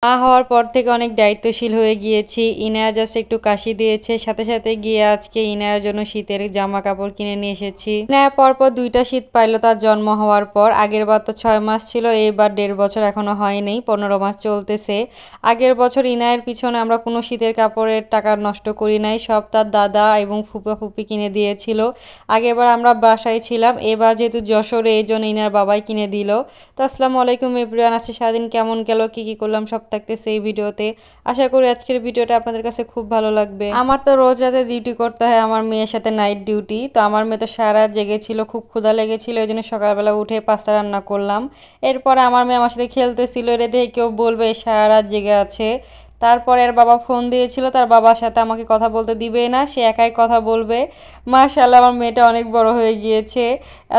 মা হওয়ার পর থেকে অনেক দায়িত্বশীল হয়ে গিয়েছি। ইনায়া জাস্ট একটু কাশি দিয়েছে, সাথে সাথে গিয়ে আজকে ইনায়ার জন্য শীতের জামা কাপড় কিনে নিয়ে এসেছি। ইনায়া পরপর 2টা শীত পাইলো তার জন্ম হওয়ার পর। আগের বার তো 6 মাস ছিল, এইবার 1.5 বছর এখনো হয়নি, 15 মাস চলতেছে। আগের বছর ইনায়ের পিছনে আমরা কোনো শীতের কাপড়ের টাকা নষ্ট করি নাই, সব তার দাদা এবং ফুপা ফুপি কিনে দিয়েছিল। আগেরবার আমরা বাসায় ছিলাম, এবার যেহেতু যশোরে, এই জন্য ইনার বাবাই কিনে দিল। তো আসসালামু আলাইকুম এভরিওয়ান, আছে সারাদিন কেমন গেল, কি করলাম সব থাকতেছে এই ভিডিওতে। আশা করি আজকের ভিডিওটা আপনাদের কাছে খুব ভালো লাগবে। আমার তো রোজ রাতে ডিউটি করতে হয়, আমার মেয়ের সাথে নাইট ডিউটি। তো আমার মেয়ে তো সারা রাত জেগেছিল, খুব ক্ষুধা লেগেছিল, এই জন্য সকালবেলা উঠে পাস্তা রান্না করলাম। এরপরে আমার মেয়ে আমার সাথে খেলতেছিল, এটা দেখে কেউ বলবে সারা রাত জেগে আছে। তারপরে আর বাবা ফোন দিয়েছিল, তার বাবার সাথে আমাকে কথা বলতে দিবে না, সে একাই কথা বলবে। মাশাআল্লাহ আমার মেয়েটা অনেক বড় হয়ে গিয়েছে,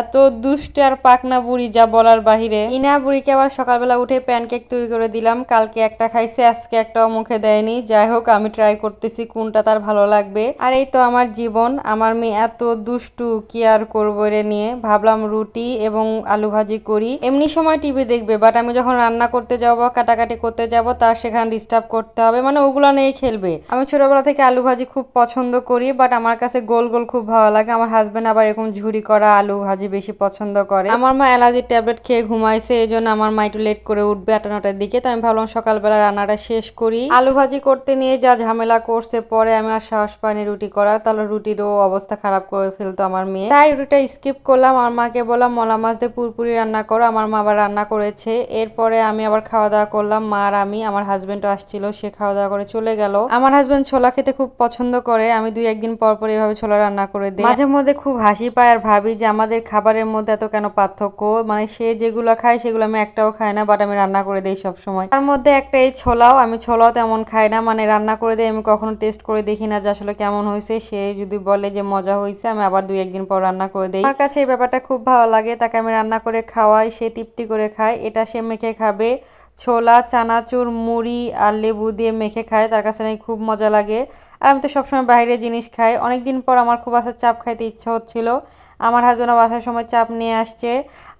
এত দুষ্ট আর পাকনা বুড়ি যা বলার বাহিরে। ইনা বুড়িকে আবার সকালবেলা উঠে প্যানকেক তৈরি করে দিলাম, কালকে একটা খাইছে, আজকে একটাও মুখে দেয়নি। যাই হোক, আমি ট্রাই করতেছি কোনটা তার ভালো লাগবে। আর এই তো আমার জীবন, আমার মেয়ে এত দুষ্টু, কি আর করবো রে নিয়ে। ভাবলাম রুটি এবং আলু ভাজি করি, এমনি সময় টিভি দেখবে, বাট আমি যখন রান্না করতে যাবো, কাটাকাটি করতে যাব, তার সেখানে ডিস্টার্ব করতে হবে, মানে ওগুলো নিয়ে খেলবে। আমি ছোটবেলা থেকে আলু ভাজি খুব পছন্দ করি, বাট আমার কাছে গোল গোল খুব ভালো লাগে। আমার হাজবেন্ড আবার এরকম ঝুরি করা আলু ভাজি বেশি পছন্দ করে। আমার মা অ্যালার্জির ট্যাবলেট খেয়ে ঘুমাইছে, এই জন্য আমার মা একটু লেট করে উঠবে 8-9টার দিকে। তো আমি ভাবলাম সকালবেলা রান্নাটা শেষ করি। আলু ভাজি করতে নিয়ে যা ঝামেলা করছে, পরে আমি আর সাহস পাইনি রুটি করার, তাহলে রুটিরও অবস্থা খারাপ করে ফেলতো আমার মেয়ে। তাই রুটিটা স্কিপ করলাম। আমার মাকে বললাম মলা মাছ দিয়ে পুরপুরি রান্না করো, আমার মা আবার রান্না করেছে। এরপরে আমি আবার খাওয়া দাওয়া করলাম, মা আর আমি। আমার হাজবেন্ডও আসছিল, সে খাওয়া দাওয়া করে চলে গেল। আমার হাজবেন্ড ছোলা খেতে খুব পছন্দ করে, আমি 2-1 দিন পর পর এভাবে ছোলা রান্না করে দিই। মাঝে মধ্যে খুব হাসি পায় আর ভাবি যে আমাদের খাবারের মধ্যে এত কেন পার্থক্য, মানে সে যেগুলো খায় সেগুলো আমি একটাও খাই না, বাট আমি রান্না করে দিই সব সময়। তার মধ্যে একটা এই ছোলাও, আমি ছোলাও তেমন খাই না, মানে রান্না করে দিই, আমি কখনো টেস্ট করে দেখি না যে আসলে কেমন হয়েছে। সে যদি বলে যে মজা হয়েছে, আমি আবার 2-1 দিন পর রান্না করে দিই। আমার কাছে এই ব্যাপারটা খুব ভালো লাগে, তাকে আমি রান্না করে খাওয়াই, সে তৃপ্তি করে খায়। এটা সে মেখে খাবে, ছোলা, চানাচুর, মুড়ি আর লেবু দিয়ে মেখে খায়, তার কাছে নাকি খুব মজা লাগে। আর আমি তো সবসময় বাইরে জিনিস খাই। অনেকদিন পর আমার খুব আসার চাপ খাইতে ইচ্ছা হচ্ছিল, আমার হাজবেন্ড আসার সময় চাপ নিয়ে আসছে।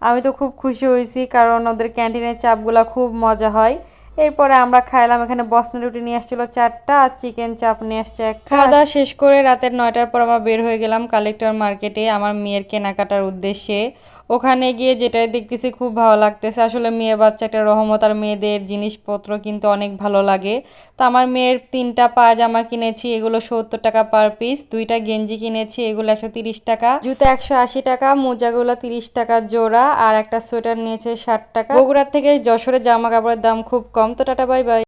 আমি তো খুব খুশি হয়েছি, কারণ ওদের ক্যান্টিনের চাপগুলো খুব মজা হয়। এরপরে আমরা খাইলাম, এখানে বসনা রুটি নিয়ে আসছিল 4টা, আর চিকেন চাপ নিয়ে আসছে 1টা। খাওয়া দাওয়া শেষ করে রাতের 9টার পর আমরা বের হয়ে গেলাম কালেক্টর মার্কেটে আমার মেয়ের কেনাকাটার উদ্দেশ্যে। ওখানে গিয়ে যেটাই দেখতেছি খুব ভালো লাগতেছে, আসলে মেয়ে বাচ্চা একটা রহমত, আর মেয়েদের জিনিসপত্র কিন্তু অনেক ভালো লাগে। তো আমার মেয়ের 3টা পায়জামা কিনেছি, এগুলো 70 টাকা পার পিস। 2টা গেঞ্জি কিনেছি, এগুলো 130 টাকা। জুতো 180 টাকা, মোজাগুলো 30 টাকা জোড়া, আর একটা সোয়েটার নিয়েছে 60 টাকা। বগুড়ার থেকে যশোরের জামা কাপড়ের দাম খুব কম। তো টাটা বাই বাই।